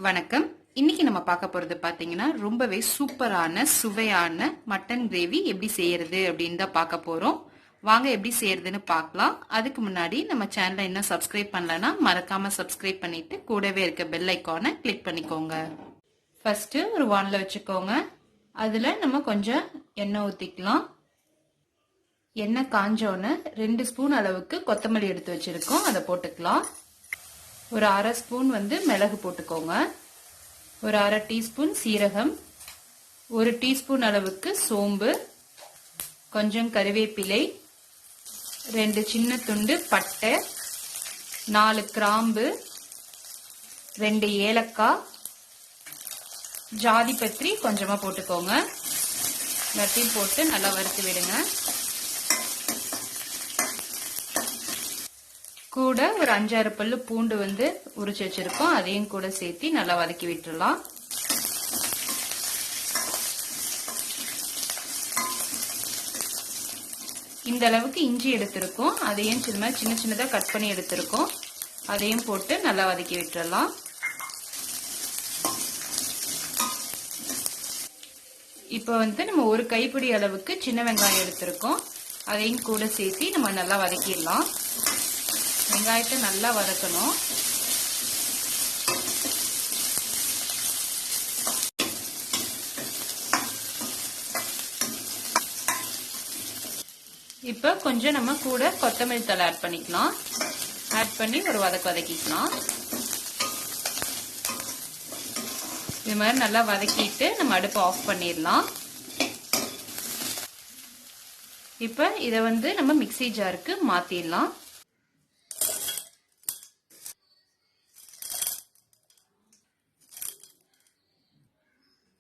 வணக்கம். இன்னைக்கு நம்ம பார்க்க போறது பாத்தீங்கன்னா ரொம்பவே சூப்பரான சுவையான மட்டன் கிரேவி எப்படி செய்யறது அப்படின்னு தான் பார்க்க போறோம். வாங்க எப்படி செய்யறதுன்னு பார்க்கலாம். அதுக்கு முன்னாடி நம்ம சேனலை இன்னும் சப்ஸ்கிரைப் பண்ணலன்னா மறக்காம சப்ஸ்கிரைப் பண்ணிட்டு கூடவே இருக்க பெல் ஐக்கானை கிளிக் பண்ணிக்கோங்க. ஃபர்ஸ்ட் ஒரு வானல வச்சுக்கோங்க. அதுல நம்ம கொஞ்சம் எண்ணெய் ஊத்திக்கலாம். எண்ணெய் காஞ்சோன்னு 2 ஸ்பூன் அளவுக்கு கொத்தமல்லி எடுத்து வச்சிருக்கோம், அதை போட்டுக்கலாம். ஒரு அரை ஸ்பூன் மிளகு போட்டுக்கோங்க. ஒரு அரை டீஸ்பூன் சீரகம், 1 டீஸ்பூன் அளவுக்கு சோம்பு, கொஞ்சம் கறிவேப்பிலை, 2 சின்ன துண்டு பட்டை, 4 கிராம்பு, 2 ஏலக்காய், ஜாதி பத்திரி கொஞ்சமா போட்டுக்கோங்க. எல்லாத்தையும் போட்டு நல்லா வறுத்து விடுங்க. கூட ஒரு 5-6 பல்லு பூண்டு உரிச்சு வச்சிருக்கோம், அதையும் கூட சேர்த்து நல்லா வதக்கி விட்டுறலாம். இந்த அளவுக்கு இஞ்சி எடுத்திருக்கோம், அதையும் சின்ன சின்னதா கட் பண்ணி எடுத்திருக்கோம், அதையும் போட்டு நல்லா வதக்கி விட்டுறலாம். இப்போ நம்ம ஒரு கைப்பிடி அளவுக்கு சின்ன வெங்காயம் எடுத்திருக்கோம், அதையும் கூட சேர்த்து நம்ம நல்லா வதக்கிடலாம். வெங்காயத்தை நல்லா வதக்கணும். இப்ப கொஞ்சம் நம்ம கூட கொத்தமல்லி தழை ஆட் பண்ணிக்கலாம். ஆட் பண்ணி ஒரு வதக்கிக்கலாம். இது மாதிரி நல்லா வதக்கிட்டு நம்ம அடுப்பை ஆஃப் பண்ணிடலாம். இப்ப இதை நம்ம மிக்ஸி ஜாருக்கு மாத்திடலாம்.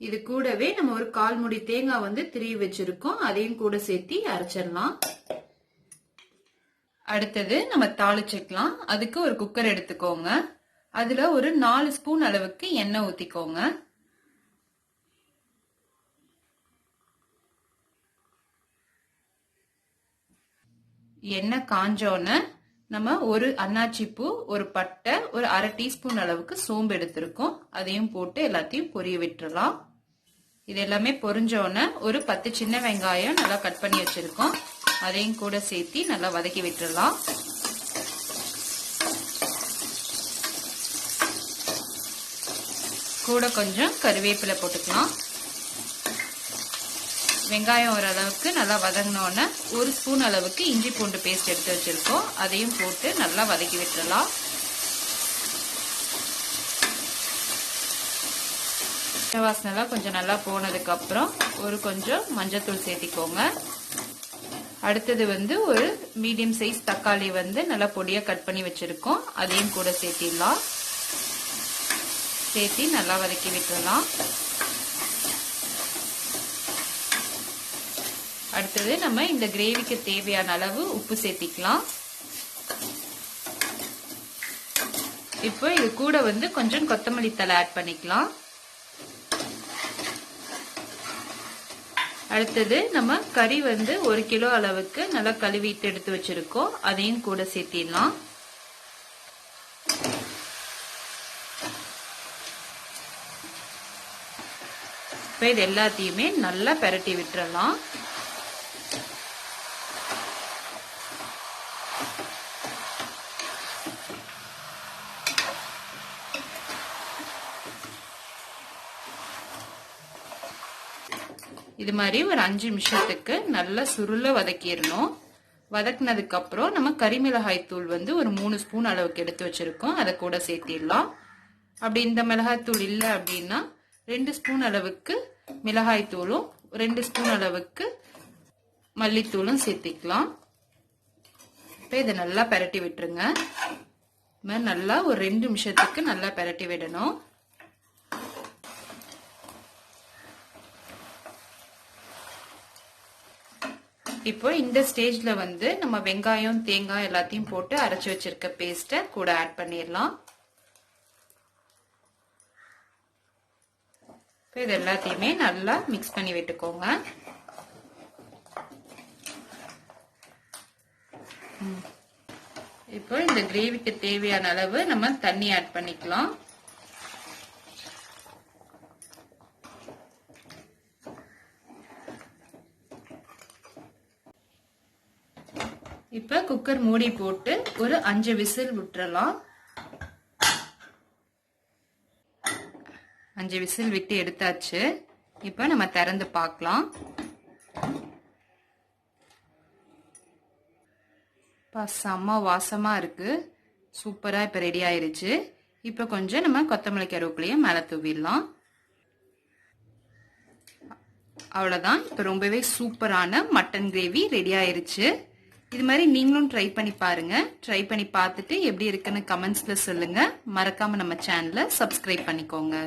இது கூடவே நம்ம ஒரு 1/4 மூடி தேங்காய் திருவி வச்சிருக்கோம், அதையும் கூட சேர்த்து அரைச்சிடலாம். அடுத்தது நம்ம தாளிச்சுக்கலாம். அதுக்கு ஒரு குக்கர் எடுத்துக்கோங்க. அதுல ஒரு 4 ஸ்பூன் அளவுக்கு எண்ணெய் ஊத்திக்கோங்க. எண்ணெய் காஞ்சோன்னு நம்ம ஒரு அன்னாச்சி பூ, ஒரு பட்டை, ஒரு அரை டீஸ்பூன் அளவுக்கு சோம்பு எடுத்திருக்கோம், அதையும் போட்டு எல்லாத்தையும் பொரிய விட்டுறலாம். இது எல்லாமே பொரிஞ்சோன்னு ஒரு 10 சின்ன வெங்காயம் நல்லா கட் பண்ணி வச்சிருக்கோம், அதையும் கூட சேர்த்து நல்லா வதக்கி விட்டுறலாம். கூட கொஞ்சம் கறிவேப்பிலை போட்டுக்கலாம். வெங்காயம் ஓரளவுக்கு நல்லா வதங்கினோன்னு 1 ஸ்பூன் அளவுக்கு இஞ்சி பூண்டு பேஸ்ட் எடுத்து வச்சிருக்கோம், அதையும் போட்டு நல்லா வதக்கி விட்டுறலாம். வாசனை கொஞ்சம் நல்லா போனதுக்கு அப்புறம் ஒரு கொஞ்சம் மஞ்சத்தூள் சேர்த்திக்கோங்க. அடுத்தது ஒரு மீடியம் சைஸ் தக்காளி நல்லா பொடியா கட் பண்ணி வச்சிருக்கோம், அதையும் கூட சேர்த்திடலாம். சேர்த்தி நல்லா வதக்கி விட்டுறலாம். அடுத்தது நம்ம இந்த கிரேவிக்கு தேவையான அளவு உப்பு சேர்த்திக்கலாம். இப்போ இது கூட கொஞ்சம் கொத்தமல்லி தழை ஆட் பண்ணிக்கலாம். அடுத்தது நம்ம கறி 1 கிலோ அளவுக்கு நல்லா கழுவிட்டு எடுத்து வச்சிருக்கோம், அதையும் கூட சேர்த்திடலாம். இப்ப இது எல்லாத்தையுமே நல்லா பெரட்டி விட்டுறலாம். இது மாதிரி ஒரு 5 நிமிஷத்துக்கு நல்லா சுருள வதக்கிடணும். வதக்குனதுக்கு அப்புறம் நம்ம கறிமிளகாய் தூள் ஒரு 3 ஸ்பூன் அளவுக்கு எடுத்து வச்சிருக்கோம், அதை கூட சேர்த்திடலாம். அப்படி இந்த மிளகாய் தூள் இல்லை அப்படின்னா 2 ஸ்பூன் அளவுக்கு மிளகாய் தூளும் 2 ஸ்பூன் அளவுக்கு மல்லித்தூளும் சேர்த்திக்கலாம். இப்ப இதை நல்லா பெரட்டி விட்டுருங்க. நல்லா ஒரு 2 நிமிஷத்துக்கு நல்லா பெரட்டி விடணும். இப்போ இந்த ஸ்டேஜ்ல நம்ம வெங்காயம், தேங்காய் எல்லாத்தையும் போட்டு அரைச்சு வச்சிருக்க பேஸ்ட கூட ஆட் பண்ணிடலாம். இது எல்லாத்தையுமே நல்லா மிக்ஸ் பண்ணி விட்டுக்கோங்க. இப்போ இந்த கிரேவிக்கு தேவையான அளவு நம்ம தண்ணி ஆட் பண்ணிக்கலாம். இப்ப குக்கர் மூடி போட்டு ஒரு 5 விசில் விட்டுறலாம். 5 விசில் விட்டு எடுத்தாச்சு. இப்ப நம்ம திறந்து பார்க்கலாம். செம்ம வாசமா இருக்கு. சூப்பரா இப்ப ரெடி ஆயிருச்சு. இப்ப கொஞ்சம் நம்ம கொத்தமல்லி கருவேப்பிலையும் மேல தூவிடலாம். அவ்வளவுதான். இப்ப ரொம்பவே சூப்பரான மட்டன் கிரேவி ரெடி ஆயிருச்சு. இது மாதிரி நீங்களும் ட்ரை பண்ணி பாருங்க. ட்ரை பண்ணி பார்த்துட்டு எப்படி இருக்குன்னு கமெண்ட்ஸ்ல சொல்லுங்க. மறக்காம நம்ம சேனலை சப்ஸ்கிரைப் பண்ணிக்கோங்க.